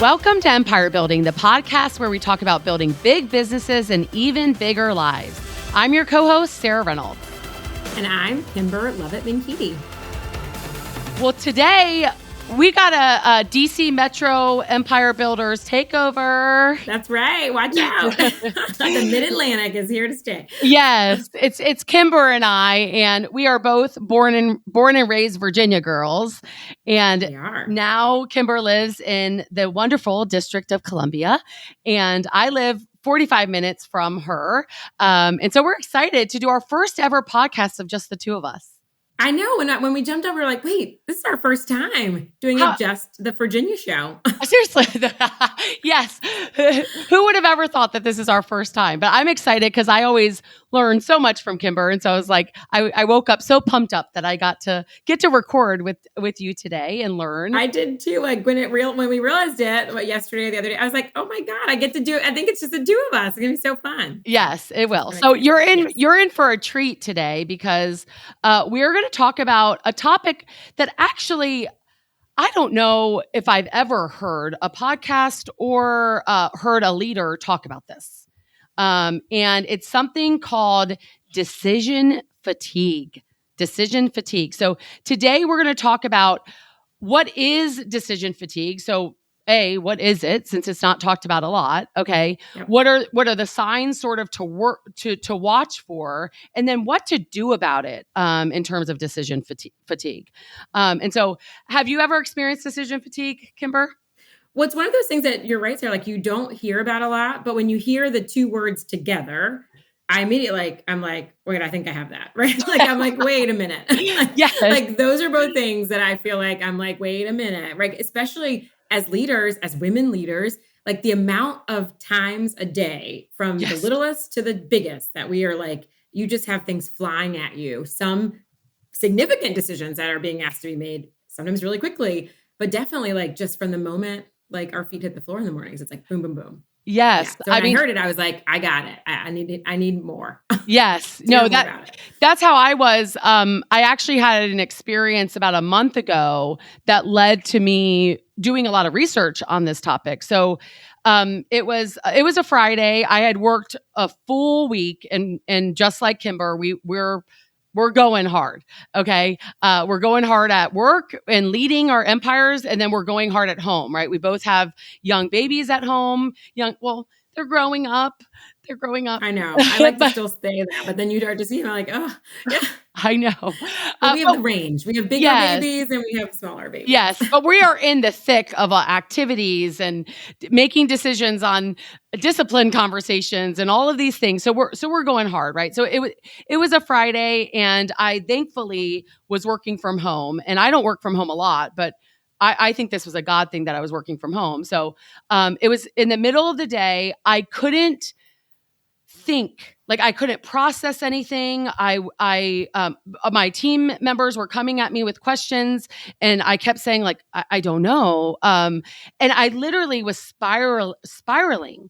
Welcome to Empire Building, the podcast where we talk about building big businesses and even bigger lives. I'm your co-host, Sarah Reynolds. And I'm Kymber Lovett-Minkiti. Well, today we got a DC Metro Empire Builders takeover. That's right. Watch out. The Mid-Atlantic is here to stay. Yes, it's Kymber and I, and we are both born and raised Virginia girls. And We are. now Kymber lives in the wonderful District of Columbia, and I live 45 minutes from her. And so we're excited to do our first ever podcast of just the two of us. I know. When we jumped up, we were like, wait, this is our first time doing just the Virginia show. Seriously. Yes. Who would have ever thought that this is our first time? But I'm excited because I always learn so much from Kymber. And so I was like, I woke up so pumped up that I got to record with you today and learn. I did too. Like when we realized it yesterday or the other day, I was like, oh my God, I get to do it. I think it's just the two of us. It's going to be so fun. Yes, it will. So you're in for a treat today because we're going to talk about a topic that actually I don't know if I've ever heard a podcast or heard a leader talk about this. And it's something called decision fatigue. Decision fatigue. So today we're going to talk about what is decision fatigue. So what is it, since it's not talked about a lot? Okay. Yep. What are the signs sort of to watch for, and then what to do about it in terms of decision fatigue. And so have you ever experienced decision fatigue, Kymber? Well, it's one of those things that you're right, Sarah, like you don't hear about a lot, but when you hear the two words together, I immediately I'm like, wait, I think I have that, right? Like, I'm like, wait a minute. Yes. Like those are both things that I feel like I'm like, wait a minute, right? Especially as leaders, as women leaders, like the amount of times a day from the littlest to the biggest that we are like, you just have things flying at you. Some significant decisions that are being asked to be made, sometimes really quickly, but definitely like just from the moment, like our feet hit the floor in the mornings, it's like boom, boom, boom. Yes. Yeah. So when I heard it, I was like, I got it. I need more. Yes. No, that's how I was. I actually had an experience about a month ago that led to me doing a lot of research on this topic. So it was a Friday. I had worked a full week, and just like Kymber, we're going hard. Okay. We're going hard at work and leading our empires. And then we're going hard at home, right? We both have young babies at home. They're growing up. I know. I like to still say that, but then you start to see them like, oh, yeah. I know. We have the range. We have bigger babies and we have smaller babies. Yes, but we are in the thick of activities and making decisions on discipline conversations and all of these things. So we're going hard, right? So it was a Friday, and I thankfully was working from home. And I don't work from home a lot, but I think this was a God thing that I was working from home. So it was in the middle of the day. I couldn't think, like I couldn't process anything. My team members were coming at me with questions, and I kept saying like, I don't know. And I literally was spiraling.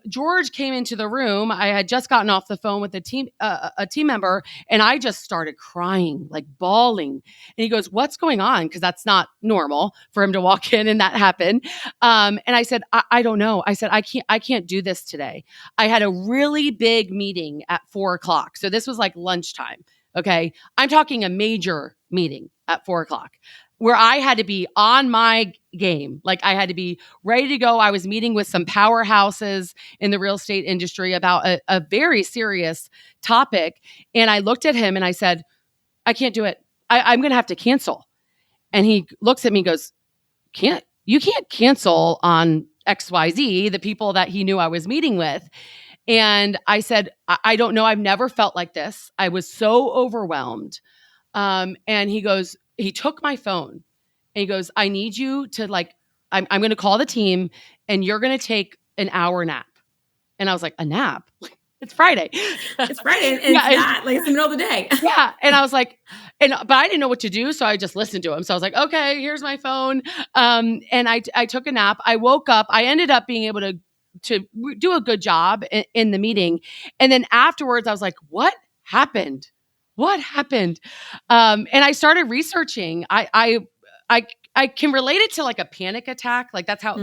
George came into the room. I had just gotten off the phone with a team member, and I just started crying, like bawling. And he goes, "What's going on?" Because that's not normal for him to walk in and that happen. And I said, I don't know. I said, I can't do this today. I had a really big meeting at 4:00. So this was like lunchtime. Okay. I'm talking a major meeting at 4:00. Where I had to be on my game. Like I had to be ready to go. I was meeting with some powerhouses in the real estate industry about a very serious topic. And I looked at him and I said, I can't do it. I'm going to have to cancel. And he looks at me and goes, you can't cancel on XYZ, the people that he knew I was meeting with. And I said, I don't know. I've never felt like this. I was so overwhelmed. And he took my phone and he goes, I need you to I'm going to call the team and you're going to take an hour nap. And I was like, a nap? It's Friday. It's Friday. And it's not like it's the middle of the day. Yeah. And I was like, but I didn't know what to do. So I just listened to him. So I was like, okay, here's my phone. And I took a nap. I woke up. I ended up being able to do a good job in the meeting. And then afterwards I was like, what happened? And I started researching. I can relate it to like a panic attack. Like that's how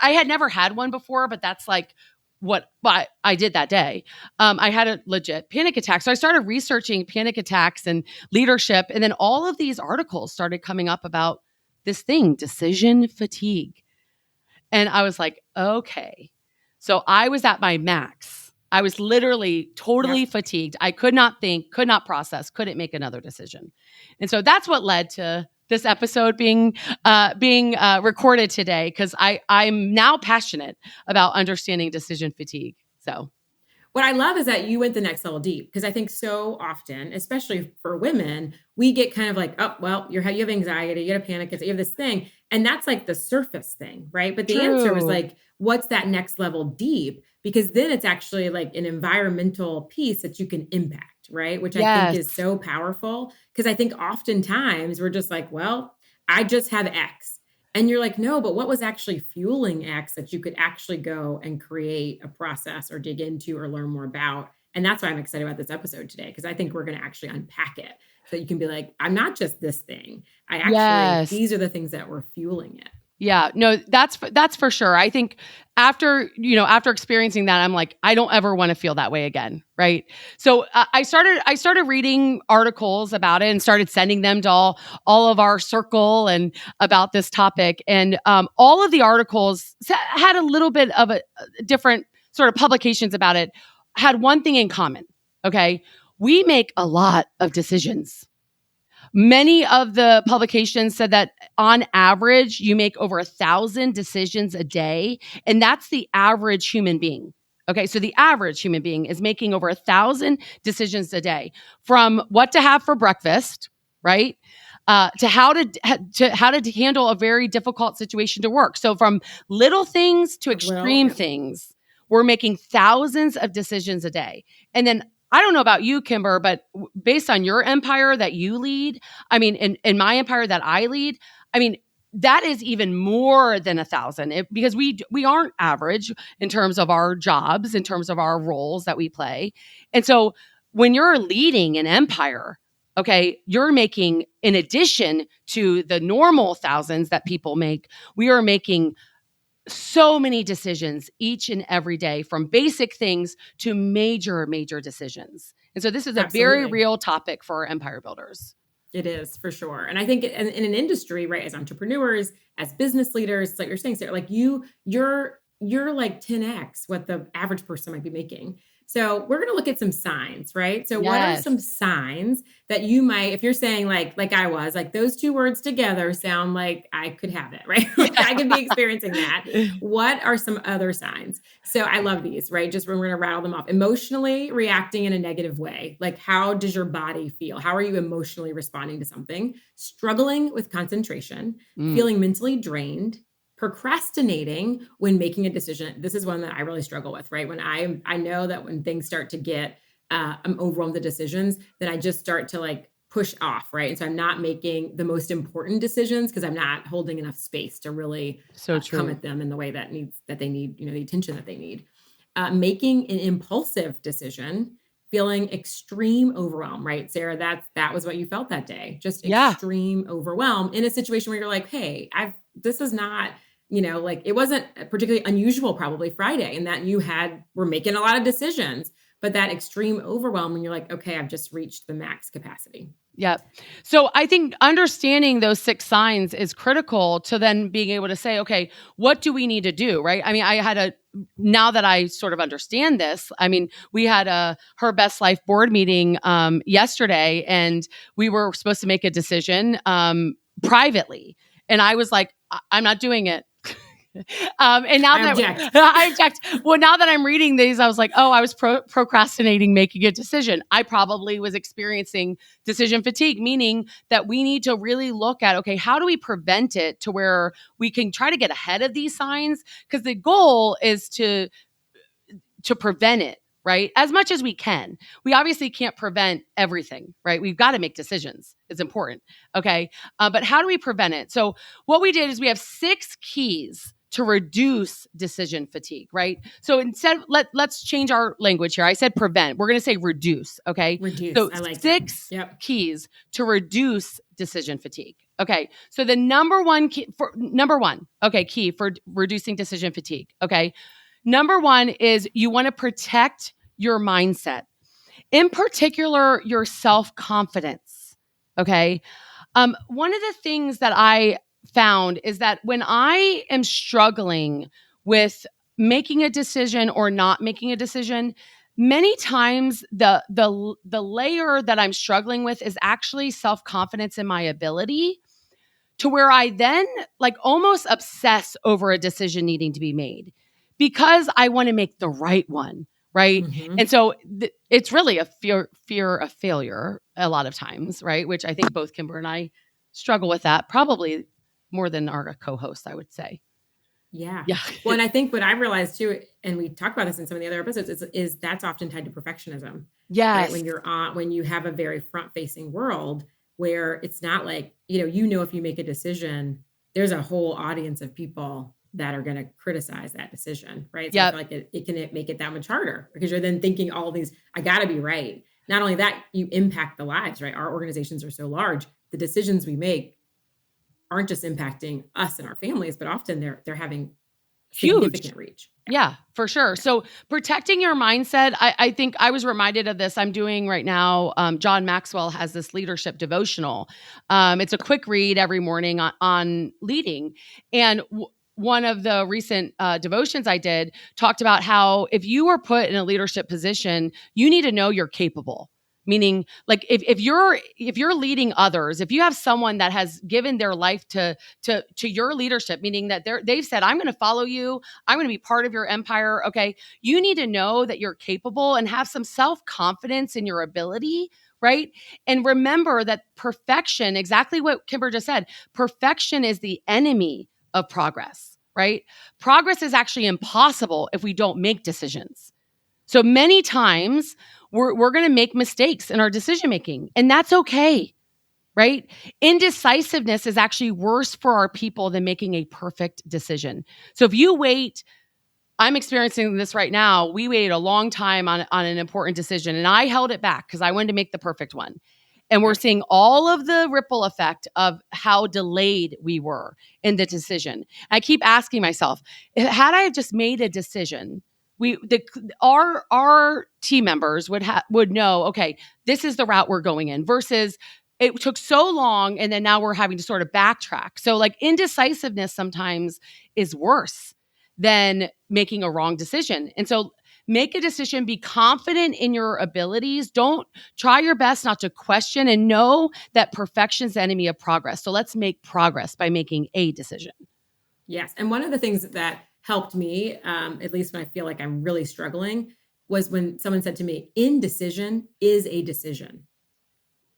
I had never had one before, but that's like what I did that day. I had a legit panic attack. So I started researching panic attacks and leadership. And then all of these articles started coming up about this thing, decision fatigue. And I was like, okay. So I was at my max. I was literally totally fatigued. I could not think, could not process, couldn't make another decision. And so that's what led to this episode being recorded today, because I'm now passionate about understanding decision fatigue. So what I love is that you went the next level deep, because I think so often, especially for women, we get kind of like, oh, well, you have anxiety, you have panic, you have this thing. And that's like the surface thing, right? But the answer was like, what's that next level deep? Because then it's actually like an environmental piece that you can impact, right? Which I think is so powerful, because I think oftentimes we're just like, well, I just have X. And you're like, no, but what was actually fueling X that you could actually go and create a process or dig into or learn more about? And that's why I'm excited about this episode today, because I think we're going to actually unpack it so you can be like, I'm not just this thing. I actually, these are the things that were fueling it. Yeah, no, that's for sure. I think after experiencing that, I'm like, I don't ever want to feel that way again. Right. So I started reading articles about it and started sending them to all of our circle and about this topic. And all of the articles had a little bit of a different sort of publications about it, had one thing in common. Okay. We make a lot of decisions. Many of the publications said that on average, you make over 1,000 decisions a day. And that's the average human being. Okay. So the average human being is making over 1,000 decisions a day, from what to have for breakfast, right? To how to handle a very difficult situation to work. So from little things to extreme things, we're making thousands of decisions a day. And then I don't know about you, Kymber, but based on your empire that you lead, I mean, in my empire that I lead, I mean, that is even more than 1,000, because we aren't average in terms of our jobs, in terms of our roles that we play. And so when you're leading an empire, okay, you're making, in addition to the normal thousands that people make, we are making so many decisions each and every day, from basic things to major decisions. And so this is a very real topic for empire builders. It is, for sure. And I think in an industry, right, as entrepreneurs, as business leaders, like you're saying, Sarah, like you're like 10x what the average person might be making. So we're going to look at some signs, right? So what are some signs that you might, if you're saying like I was, like those two words together sound like I could have it, right? Like I could be experiencing that. What are some other signs? So I love these, right? Just when we're going to rattle them off. Emotionally reacting in a negative way. Like, how does your body feel? How are you emotionally responding to something? Struggling with concentration, feeling mentally drained, procrastinating when making a decision. This is one that I really struggle with, right? When I know that when things start to get, I'm overwhelmed with decisions, then I just start to like push off, right? And so I'm not making the most important decisions because I'm not holding enough space to really come at them in the way that they need, the attention that they need. Making an impulsive decision, feeling extreme overwhelm, right? Sarah, that was what you felt that day. Just extreme overwhelm in a situation where you're like, hey, this is not, like it wasn't particularly unusual, probably Friday, and that were making a lot of decisions, but that extreme overwhelm when you're like, okay, I've just reached the max capacity. Yeah. So I think understanding those 6 signs is critical to then being able to say, okay, what do we need to do? Right. I mean, now that I sort of understand this, I mean, we had Her Best Life board meeting yesterday, and we were supposed to make a decision privately. And I was like, I'm not doing it. And now I object. Well, now that I'm reading these, I was like, oh, I was procrastinating making a decision. I probably was experiencing decision fatigue, meaning that we need to really look at, okay, how do we prevent it to where we can try to get ahead of these signs? Because the goal is to prevent it, right? As much as we can. We obviously can't prevent everything, right? We've got to make decisions. It's important. Okay. But how do we prevent it? So what we did is we have 6 keys to reduce decision fatigue, right? So instead, let's change our language here. I said prevent. We're going to say reduce, okay? Reduce. So I like 6 keys to reduce decision fatigue. Okay. So the number one key key for reducing decision fatigue. Okay. Number one is you want to protect your mindset, in particular, your self-confidence. Okay. One of the things that I found is that when I am struggling with making a decision or not making a decision, many times the layer that I'm struggling with is actually self-confidence in my ability, to where I then like almost obsess over a decision needing to be made because I want to make the right one. Right. Mm-hmm. And so it's really a fear of failure a lot of times. Right. Which I think both Kymber and I struggle with that probably more than our co-host, I would say. Yeah. Yeah. Well, and I think what I realized too, and we talked about this in some of the other episodes, is that's often tied to perfectionism. Yes. Right. When you have a very front facing world where it's not like, if you make a decision, there's a whole audience of people that are going to criticize that decision. Right. So I feel like it can make it that much harder because you're then thinking all these, I gotta be right. Not only that, you impact the lives, right? Our organizations are so large. The decisions we make aren't just impacting us and our families, but often they're having significant reach. Yeah, for sure. So protecting your mindset, I think I was reminded of this. I'm doing right now. John Maxwell has this leadership devotional. It's a quick read every morning on leading. And one of the recent devotions I did talked about how if you are put in a leadership position, you need to know you're capable. Meaning, like if you're leading others, if you have someone that has given their life to your leadership, meaning that they've said, I'm going to follow you, I'm going to be part of your empire. Okay. You need to know that you're capable and have some self-confidence in your ability. Right. And remember that perfection, exactly what Kymber just said, perfection is the enemy of progress. Right. Progress is actually impossible if we don't make decisions. So many times we're going to make mistakes in our decision making, and that's okay. Right? Indecisiveness is actually worse for our people than making a perfect decision. So if you wait, I'm experiencing this right now. We waited a long time on an important decision, and I held it back because I wanted to make the perfect one. And we're seeing all of the ripple effect of how delayed we were in the decision. I keep asking myself, had I just made a decision, our team members would know, okay, this is the route we're going in, versus it took so long and then now we're having to sort of backtrack. So like indecisiveness sometimes is worse than making a wrong decision. And so make a decision, be confident in your abilities. Don't try your best not to question, and know that perfection's the enemy of progress. So let's make progress by making a decision. Yes. And one of the things that helped me, at least when I feel like I'm really struggling, was when someone said to me, indecision is a decision.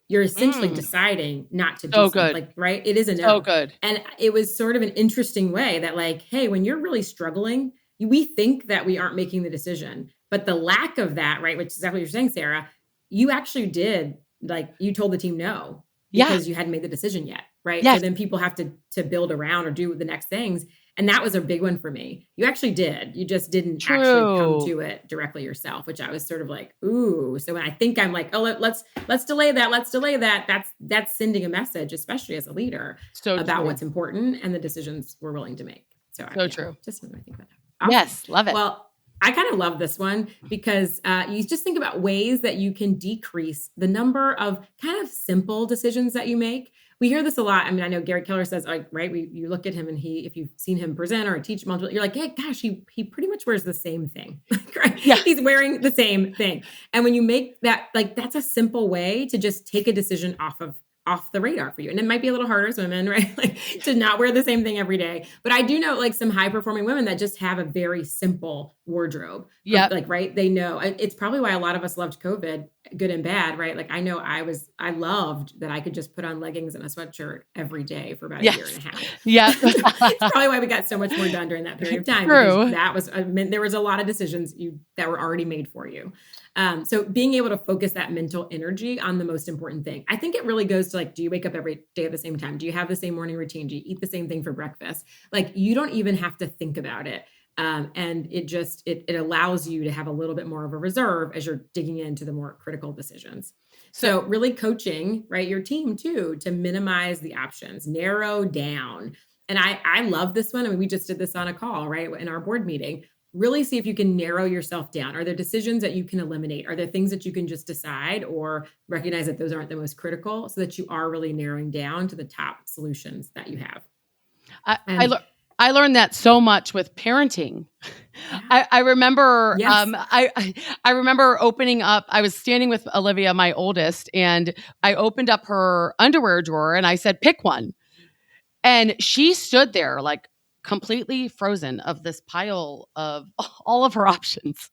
You're essentially deciding not to do something. Good. Like, right? It is a no. So good. And it was sort of an interesting way that like, hey, when you're really struggling, we think that we aren't making the decision, but the lack of that, right? Which is exactly what you're saying, Sarah, you actually did, like you told the team no, because you hadn't made the decision yet. Right. Yes. So then people have to build around or do the next things. And that was a big one for me. You actually did. You just didn't actually come to it directly yourself, which I was sort of like, ooh. So when I think I'm like, oh, let's delay that. Let's delay that. That's sending a message, especially as a leader, about what's important and the decisions we're willing to make. So true. Just when I think about that. Awesome. Yes. Love it. Well, I kind of love this one because you just think about ways that you can decrease the number of kind of simple decisions that you make. We hear this a lot. I mean, I know Gary Keller says, like, right, you look at him and if you've seen him present or teach multiple, you're like, hey, gosh, he pretty much wears the same thing. Right? Yeah. He's wearing the same thing. And when you make that, like, that's a simple way to just take a decision off the radar for you. And it might be a little harder as women, right? Like to not wear the same thing every day. But I do know like some high performing women that just have a very simple wardrobe. Yeah. Like, right. They know it's probably why a lot of us loved COVID, good and bad, right? Like I know I loved that I could just put on leggings and a sweatshirt every day for about a year and a half. Yeah. It's probably why we got so much more done during that period of time. True. That was, there was a lot of decisions that were already made for you. So being able to focus that mental energy on the most important thing. I think it really goes to like, do you wake up every day at the same time? Do you have the same morning routine? Do you eat the same thing for breakfast? Like you don't even have to think about it. And it allows you to have a little bit more of a reserve as you're digging into the more critical decisions. So really coaching, right, your team too, to minimize the options, narrow down. And I love this one. I mean, we just did this on a call, right, in our board meeting. Really see if you can narrow yourself down. Are there decisions that you can eliminate? Are there things that you can just decide or recognize that those aren't the most critical, so that you are really narrowing down to the top solutions that you have? I learned that so much with parenting. Yeah. I remember, Yes. I remember opening up, I was standing with Olivia, my oldest, and I opened up her underwear drawer and I said, pick one. And she stood there like completely frozen of this pile of all of her options.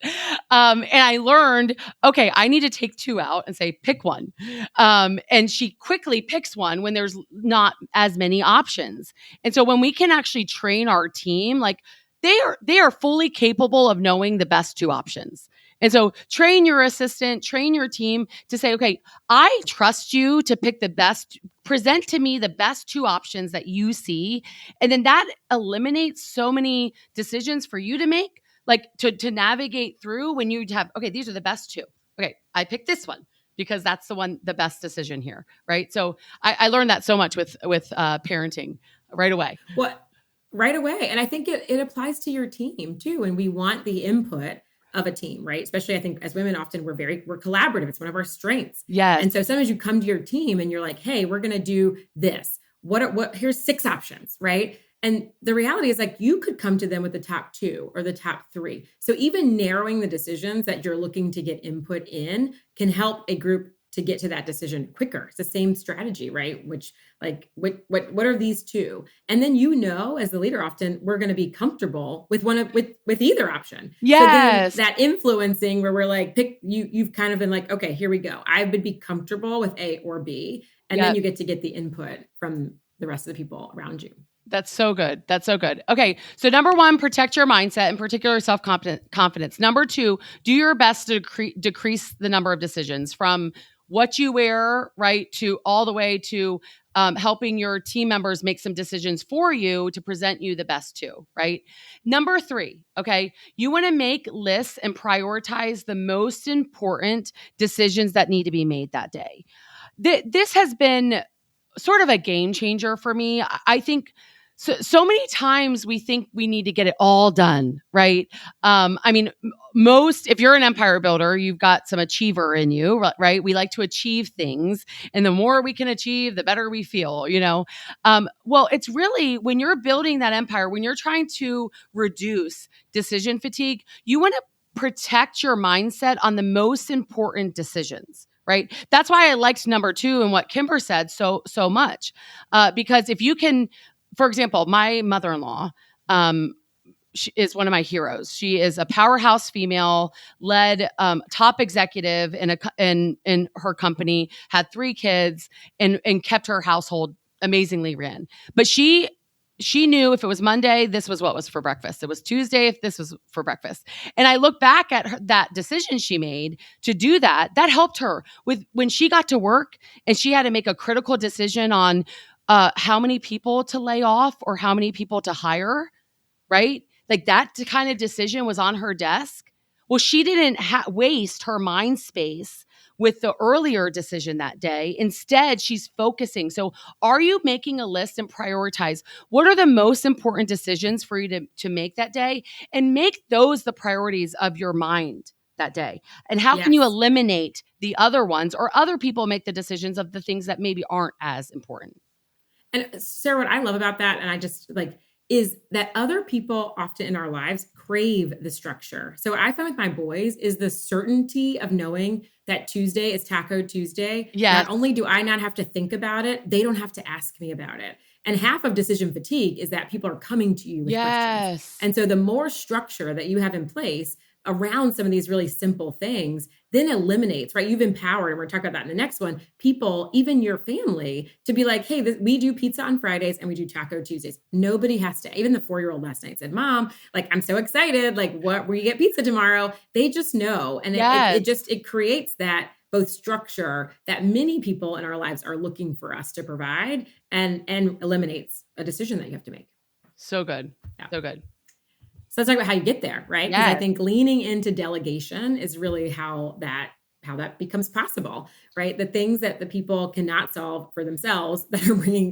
And I learned, okay, I need to take two out and say, pick one. And she quickly picks one when there's not as many options. And so when we can actually train our team, like they are fully capable of knowing the best two options. And so train your assistant, train your team to say, okay, I trust you to pick the best, present to me the best two options that you see. And then that eliminates so many decisions for you to make, like to navigate through when you have, okay, these are the best two. Okay, I picked this one because that's the best decision here, right? So I learned that so much with parenting right away. Well, right away. And I think it applies to your team too. And we want the input of a team, right? Especially I think as women, often we're collaborative. It's one of our strengths. Yes. And so sometimes you come to your team and you're like, hey, we're going to do this. Here's 6 options, right? And the reality is, like, you could come to them with the top 2 or the top 3. So even narrowing the decisions that you're looking to get input in can help a group to get to that decision quicker. It's the same strategy, right? Which, like, what are these 2? And then, as the leader, often we're going to be comfortable with with either option. Yes. So then that influencing where we're like, you've kind of been like, okay, here we go. I would be comfortable with A or B. And then you get to get the input from the rest of the people around you. That's so good. That's so good. Okay. So number 1, protect your mindset, in particular self-confidence. Number 2, do your best to decrease the number of decisions, from what you wear, right, to all the way to helping your team members make some decisions for you to present you the best two, right? Number 3, okay, you want to make lists and prioritize the most important decisions that need to be made that day. This has been sort of a game changer for me. I think so many times we think we need to get it all done, right? I mean, if you're an empire builder, you've got some achiever in you, right? We like to achieve things, and the more we can achieve, the better we feel, well, it's really when you're building that empire, when you're trying to reduce decision fatigue, you want to protect your mindset on the most important decisions. Right. That's why I liked number 2 and what Kymber said so much, because if you can, for example, my mother-in-law she is one of my heroes. She is a powerhouse female, led top executive in her company, had 3 kids, and kept her household amazingly ran. But she knew if it was Monday, this was what was for breakfast. It was Tuesday, if this was for breakfast. And I look back at that decision she made to do that. That helped her with when she got to work and she had to make a critical decision on how many people to lay off or how many people to hire, right? Like that kind of decision was on her desk. Well, she didn't waste her mind space with the earlier decision that day. Instead, she's focusing. So are you making a list and prioritize what are the most important decisions for you to make that day, and make those the priorities of your mind that day? And how can you eliminate the other ones, or other people make the decisions of the things that maybe aren't as important? And Sarah, what I love about that, and I just is that other people often in our lives crave the structure. So what I found with my boys is the certainty of knowing that Tuesday is Taco Tuesday. Yes. Not only do I not have to think about it, they don't have to ask me about it. And half of decision fatigue is that people are coming to you with questions. And so the more structure that you have in place around some of these really simple things, then eliminates, right? You've empowered, and we're talking about that in the next one, people, even your family, to be like, hey, we do pizza on Fridays and we do Taco Tuesdays. Nobody has to. Even the 4-year-old last night said, Mom, I'm so excited. What, we get pizza tomorrow? They just know. And it creates that both structure that many people in our lives are looking for us to provide, and eliminates a decision that you have to make. So good. Yeah. So good. So let's talk about how you get there, right? Because I Yes. think leaning into delegation is really how that becomes possible, right? The things that the people cannot solve for themselves that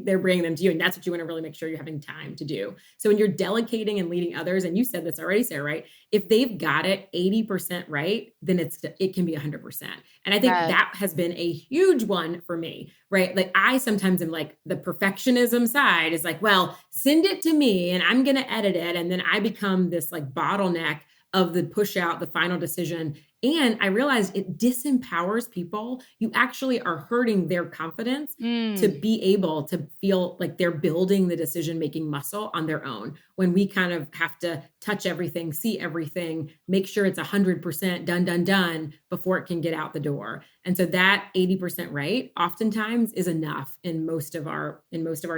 they're bringing them to you, and that's what you want to really make sure you're having time to do. So when you're delegating and leading others, and you said this already, Sarah, right? If they've got it 80% right, then it can be 100%. And I think Yes. that has been a huge one for me, right? Like I sometimes am like the perfectionism side is like, well, send it to me and I'm going to edit it. And then I become this like bottleneck of the push out, the final decision. And I realized it disempowers people. You actually are hurting their confidence to Mm. be able to feel like they're building the decision making muscle on their own. When we kind of have to touch everything, see everything, make sure it's 100% done before it can get out the door. And so that 80% right oftentimes is enough in most of our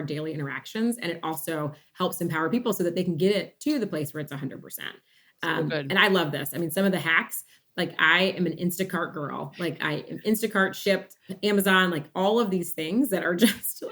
daily interactions. And it also helps empower people so that they can get it to the place where it's 100%. So good. And I love this. I mean, some of the hacks, like I am an Instacart girl. Like I am Instacart, shipped, Amazon, like all of these things that are just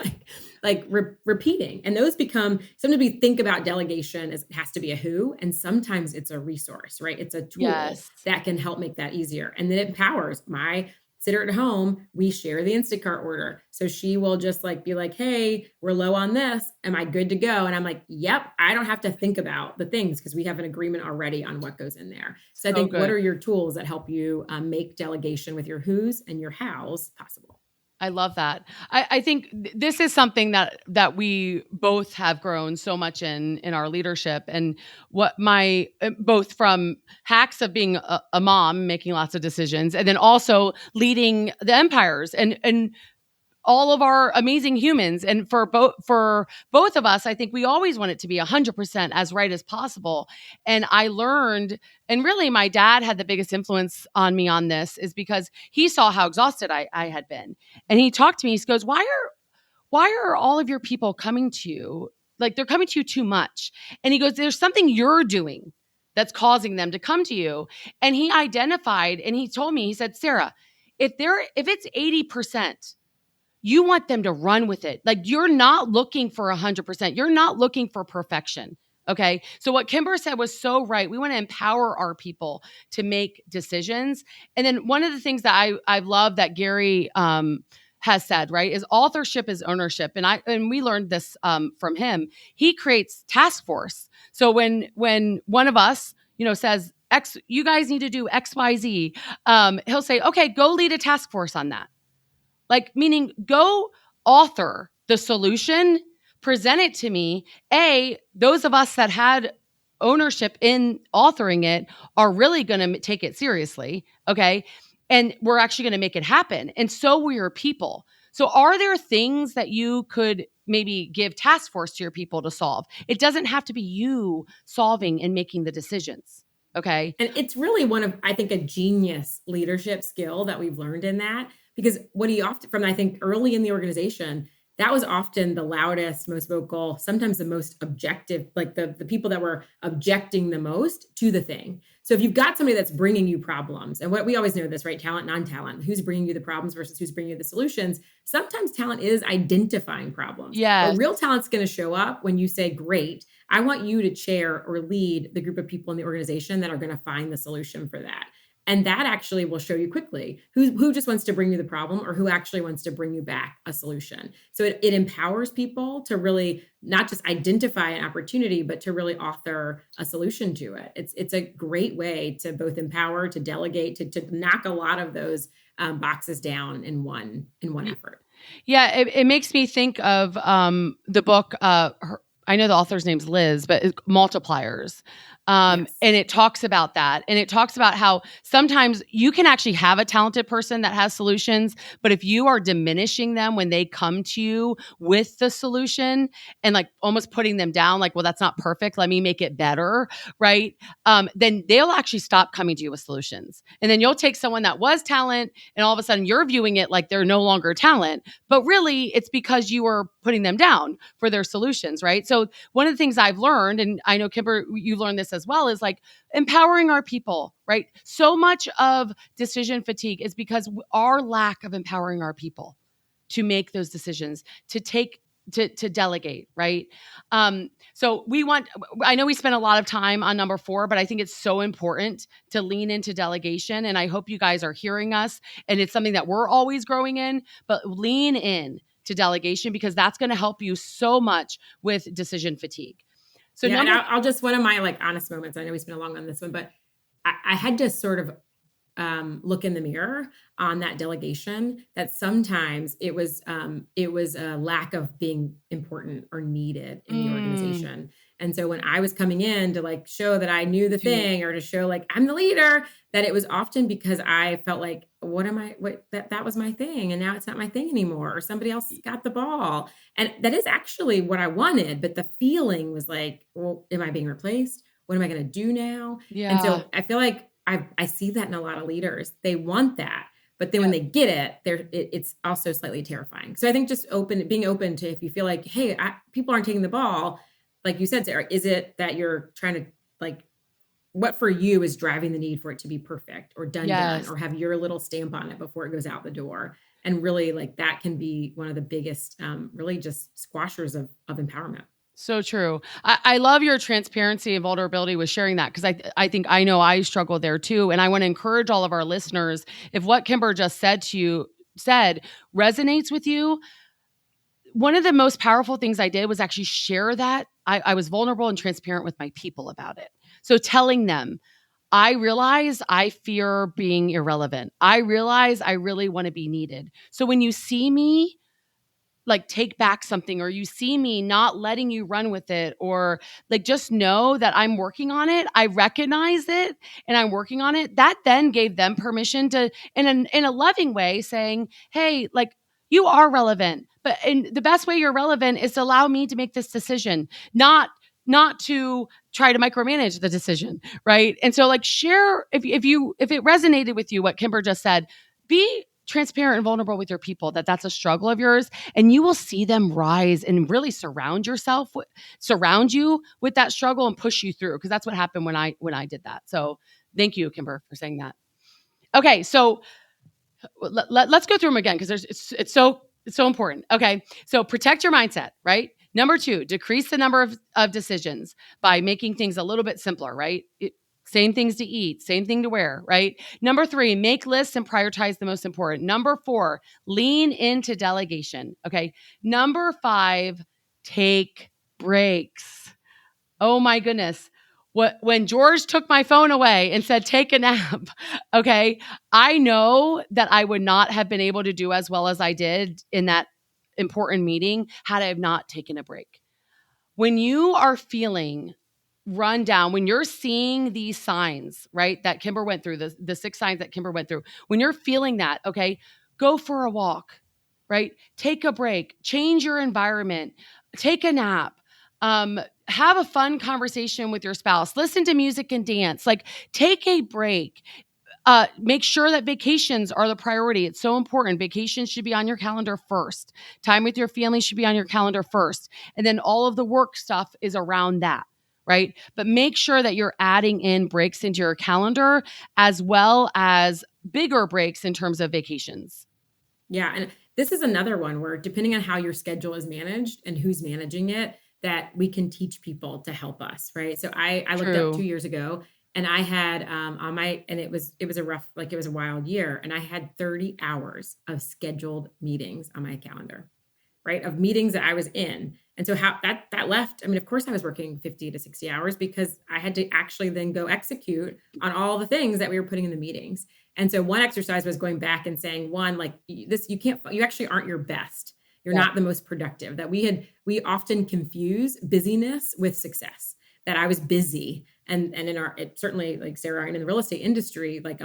repeating. And those become, sometimes we think about delegation as it has to be a who, and sometimes it's a resource, right? It's a tool Yes. that can help make that easier. And then it empowers my sitter at home. We share the Instacart order. So she will just like be like, hey, we're low on this. Am I good to go? And I'm like, yep, I don't have to think about the things because we have an agreement already on what goes in there. So I So think, what good. are your tools that help you make delegation with your who's and your how's possible? I love that. I think this is something that we both have grown so much in our leadership, and what my both from hacks of being a mom, making lots of decisions, and then also leading the empires and all of our amazing humans. And for both of us, I think we always want it to be 100% as right as possible. And I learned, and really my dad had the biggest influence on me on this, is because he saw how exhausted I had been. And he talked to me, he goes, why are all of your people coming to you? Like they're coming to you too much. And he goes, there's something you're doing that's causing them to come to you. And he identified, and he told me, he said, Sarah, if it's 80%, you want them to run with it. Like you're not looking for 100%. You're not looking for perfection. Okay. So what Kymber said was so right. We want to empower our people to make decisions. And then one of the things that I love that Gary has said, right, is authorship is ownership. And we learned this from him. He creates task force. So when one of us, says X, you guys need to do X, Y, Z, he'll say, okay, go lead a task force on that. Like, meaning go author the solution, present it to me. Those of us that had ownership in authoring it are really going to take it seriously. Okay. And we're actually going to make it happen. And so will your people. So are there things that you could maybe give task force to your people to solve? It doesn't have to be you solving and making the decisions. Okay. And it's really one of, I think, a genius leadership skill that we've learned in that, because what he often, from I think early in the organization, that was often the loudest, most vocal, sometimes the most objective, like the people that were objecting the most to the thing. So if you've got somebody that's bringing you problems, and what we always know this, right? Talent, non-talent, who's bringing you the problems versus who's bringing you the solutions. Sometimes talent is identifying problems. Yes. But real talent's going to show up when you say, great, I want you to chair or lead the group of people in the organization that are going to find the solution for that. And that actually will show you quickly who just wants to bring you the problem or who actually wants to bring you back a solution. So it empowers people to really not just identify an opportunity, but to really author a solution to it. It's a great way to both empower, to delegate, to knock a lot of those boxes down in one effort. Yeah, it makes me think of the book. I know the author's name's Liz, but Multipliers. Yes. And it talks about that. And it talks about how sometimes you can actually have a talented person that has solutions, but if you are diminishing them when they come to you with the solution and like almost putting them down, like, well, that's not perfect, let me make it better, right? Then they'll actually stop coming to you with solutions. And then you'll take someone that was talent and all of a sudden you're viewing it like they're no longer talent, but really it's because you were putting them down for their solutions, right? So one of the things I've learned, and I know Kymber, you learned this as well, is like empowering our people, right? So much of decision fatigue is because our lack of empowering our people to make those decisions, to take to delegate, right? So I know we spent a lot of time on number 4, but I think it's so important to lean into delegation. And I hope you guys are hearing us. And it's something that we're always growing in, but lean in to delegation because that's going to help you so much with decision fatigue. So yeah, and I'll just, one of my like honest moments, I know we spent long on this one, but I had to sort of look in the mirror on that delegation, that sometimes it was a lack of being important or needed in the organization. And so when I was coming in to like show that I knew the thing, or to show like I'm the leader, that it was often because I felt like, that was my thing. And now it's not my thing anymore, or somebody else got the ball. And that is actually what I wanted. But the feeling was like, well, am I being replaced? What am I going to do now? Yeah. And so I feel like I see that in a lot of leaders. They want that, but then when they get it, it's also slightly terrifying. So I think just being open to, if you feel like, hey, people aren't taking the ball, like you said, Sarah, is it that you're trying to like, what for you is driving the need for it to be perfect or done, or have your little stamp on it before it goes out the door? And really, like, that can be one of the biggest, really just squashers of empowerment. So true. I love your transparency and vulnerability with sharing that, because I think I know I struggle there too. And I want to encourage all of our listeners, if what Kymber just said resonates with you, one of the most powerful things I did was actually share that. I was vulnerable and transparent with my people about it. So telling them, I realize I fear being irrelevant. I realize I really want to be needed. So when you see me like take back something, or you see me not letting you run with it, or like just know that I'm working on it. I recognize it and I'm working on it. That then gave them permission to, in a loving way, saying, hey, like, you are relevant, but and the best way you're relevant is to allow me to make this decision, not to try to micromanage the decision, right? And so like share, if it resonated with you what Kymber just said, be transparent and vulnerable with your people, that's a struggle of yours, and you will see them rise and really surround you with that struggle and push you through, because that's what happened when I did that. So thank you, Kymber, for saying that. Okay, so let's go through them again, because it's so important. Okay, so protect your mindset, right? Number 2, decrease the number of decisions by making things a little bit simpler, right? Same things to eat, same thing to wear, right? Number 3, make lists and prioritize the most important. Number 4, lean into delegation. Okay. Number 5, take breaks. Oh my goodness. When George took my phone away and said, take a nap, okay, I know that I would not have been able to do as well as I did in that important meeting had I have not taken a break. When you are feeling run down, when you're seeing these signs, right, that Kymber went through, the 6 signs that Kymber went through, when you're feeling that, okay, go for a walk, right? Take a break, change your environment, take a nap, have a fun conversation with your spouse, listen to music and dance, like take a break. Make sure that vacations are the priority. It's so important. Vacations should be on your calendar first. Time with your family should be on your calendar first. And then all of the work stuff is around that, right? But make sure that you're adding in breaks into your calendar, as well as bigger breaks in terms of vacations. Yeah. And this is another one where, depending on how your schedule is managed and who's managing it, that we can teach people to help us, right? So I looked up 2 years ago, and I had and it was a rough, like, it was a wild year, and I had 30 hours of scheduled meetings on my calendar, right? Of meetings that I was in. And so how that left, I mean, of course I was working 50 to 60 hours, because I had to actually then go execute on all the things that we were putting in the meetings. And so one exercise was going back and saying, one, like, this, you actually aren't your best. You're not the most productive. That we often confuse busyness with success. That I was busy. And certainly, like Sarah, and in the real estate industry, like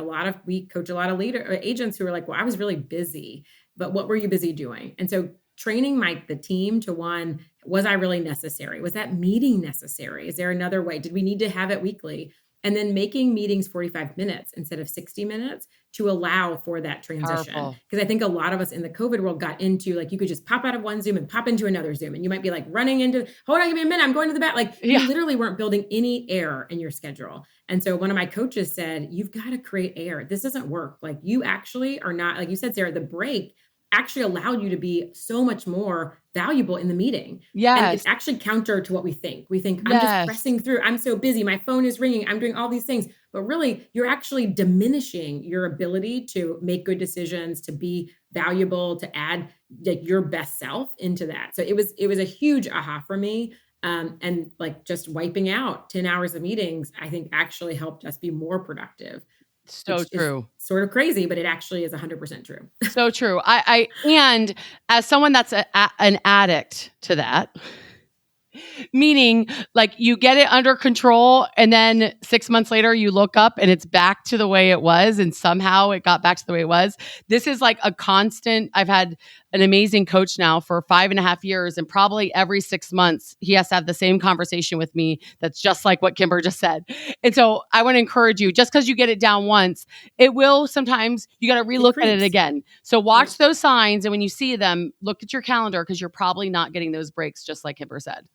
we coach a lot of agents who are like, well, I was really busy, but what were you busy doing? And so training the team to, one, was I really necessary? Was that meeting necessary? Is there another way? Did we need to have it weekly? And then making meetings 45 minutes instead of 60 minutes to allow for that transition. Because I think a lot of us in the COVID world got into, like, you could just pop out of one Zoom and pop into another Zoom. And you might be like running into, hold on, give me a minute, I'm going to the back. Like, you literally weren't building any air in your schedule. And so one of my coaches said, you've got to create air. This doesn't work. Like, you actually are not, like you said, Sarah, the break actually allowed you to be so much more valuable in the meeting. Yes. And it's actually counter to what we think. We think, I'm Yes. just pressing through. I'm so busy. My phone is ringing. I'm doing all these things. But really, you're actually diminishing your ability to make good decisions, to be valuable, to add your best self into that. So it was a huge aha for me. And like just wiping out 10 hours of meetings, I think actually helped us be more productive. So true. Sort of crazy, but it actually is 100% true. So true. And as someone that's an addict to that, meaning like you get it under control and then 6 months later you look up and it's back to the way it was and somehow it got back to the way it was. This is like a constant. I've had an amazing coach now for 5.5 years, and probably every 6 months he has to have the same conversation with me that's just like what Kymber just said. And so I want to encourage you, just because you get it down once, it will sometimes, you got to relook at it again. So watch those signs, and when you see them, look at your calendar, because you're probably not getting those breaks, just like Kymber said.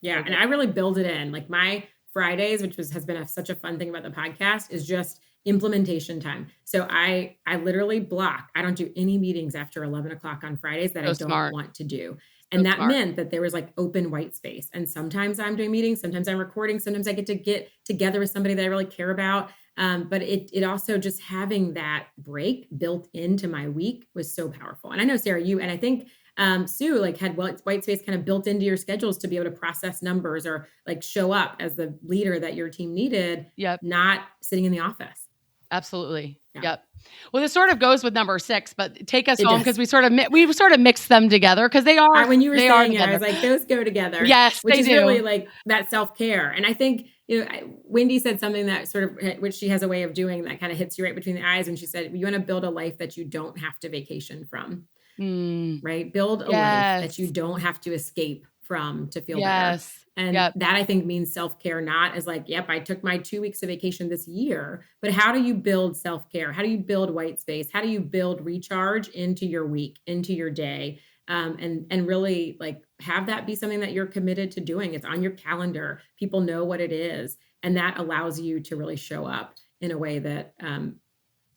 Yeah. And I really build it in. Like my Fridays, which has been such a fun thing about the podcast, is just implementation time. So I literally block. I don't do any meetings after 11 o'clock on Fridays that I don't want to do. And that meant that there was like open white space. And sometimes I'm doing meetings, sometimes I'm recording, sometimes I get together with somebody that I really care about. But it also, just having that break built into my week was so powerful. And I know, Sarah, you, and I think Sue, like, had white space kind of built into your schedules to be able to process numbers or like show up as the leader that your team needed, not sitting in the office. Absolutely. Yeah. Yep. Well, this sort of goes with number 6, but take us home, because we sort of mix them together, because they are. When you were saying it, I was like, those go together. Yes, which they is do. Really like that self-care. And I think, Wendy said something that sort of, which she has a way of doing that kind of hits you right between the eyes. And she said, you want to build a life that you don't have to vacation from. Right? Build a life that you don't have to escape from to feel better. And that, I think, means self-care, not as like, yep, I took my 2 weeks of vacation this year, but how do you build self-care? How do you build white space? How do you build recharge into your week, into your day? And really like have that be something that you're committed to doing. It's on your calendar. People know what it is. And that allows you to really show up in a way that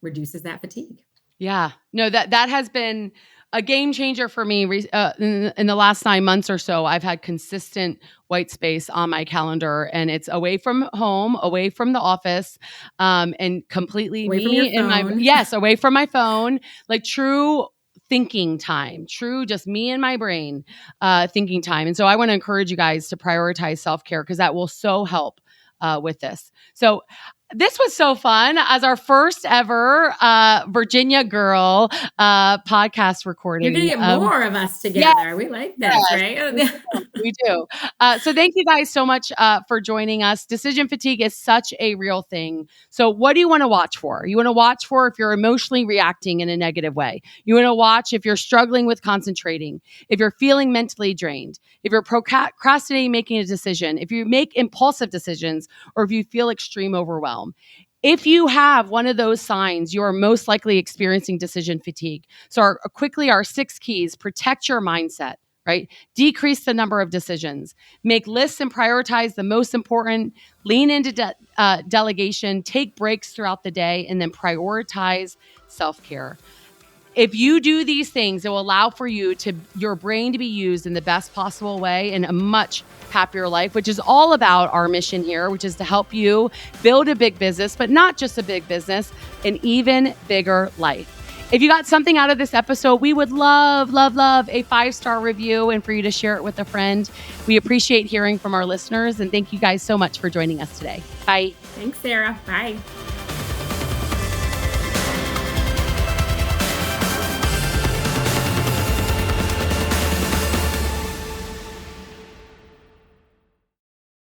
reduces that fatigue. Yeah, no, that has been a game changer for me in the last 9 months or so. I've had consistent white space on my calendar, and it's away from home, away from the office, and completely away me and away from my phone, like true thinking time, true just me and my brain thinking time. And so I want to encourage you guys to prioritize self-care, because that will so help with this. So this was so fun as our first ever Virginia Girl podcast recording. You're going to get more of us together. We like this, right? We do. So thank you guys so much for joining us. Decision fatigue is such a real thing. So what do you want to watch for? You want to watch for if you're emotionally reacting in a negative way. You want to watch if you're struggling with concentrating, if you're feeling mentally drained, if you're procrastinating making a decision, if you make impulsive decisions, or if you feel extreme overwhelm. If you have one of those signs, you are most likely experiencing decision fatigue. So our 6 keys: protect your mindset, right? Decrease the number of decisions, make lists and prioritize the most important, lean into delegation, take breaks throughout the day, and then prioritize self-care. If you do these things, it will allow for your brain to be used in the best possible way in a much happier life, which is all about our mission here, which is to help you build a big business, but not just a big business, an even bigger life. If you got something out of this episode, we would love, love, love a 5-star review and for you to share it with a friend. We appreciate hearing from our listeners, and thank you guys so much for joining us today. Bye. Thanks, Sarah. Bye.